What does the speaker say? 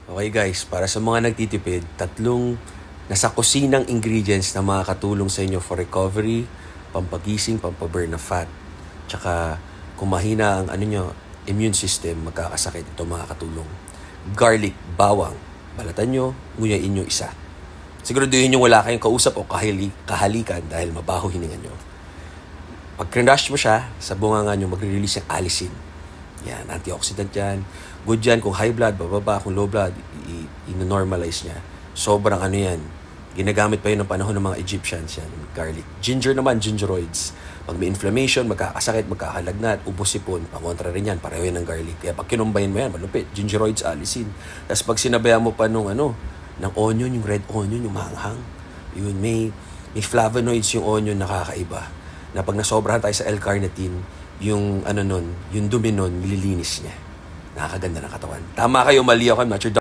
Okay guys, para sa mga nagtitipid, tatlong nasa kusinang ingredients na makakatulong sa inyo for recovery, pampagising, pampaburn na fat. Tsaka kung mahina ang immune system, magkakasakit, ito makakatulong. Garlic, bawang, balatan nyo, nguyain nyo isa. Siguraduhin nyo wala kayong kausap o kahalikan dahil mabaho hininga nyo. Pag crush mo siya, sa bunganga nyo, magre-release ng alisin. Yan, antioxidant yan. Good yan kung high blood, bababa. Kung low blood, i-normalize niya. Sobrang yan. Ginagamit pa yun ng panahon ng mga Egyptians yan, garlic. Ginger naman, gingeroids. Pag may inflammation, magkakasakit, magkakalagnat, ubos-sipon, pangontra rin yan, pareho yan ng garlic. Kaya pag kinumbayin mo yan, malupit. Gingeroids, alisin. Tapos pag sinabayan mo pa ng onion, yung red onion, yung maanghang. Yun, may flavonoids yung onion, nakakaiba. Na pag nasobrahan tayo sa L-carnitine, yung dumi nun, nililinis niya. Nakakaganda ng katawan. Tama kayo, mali ako, I'm not your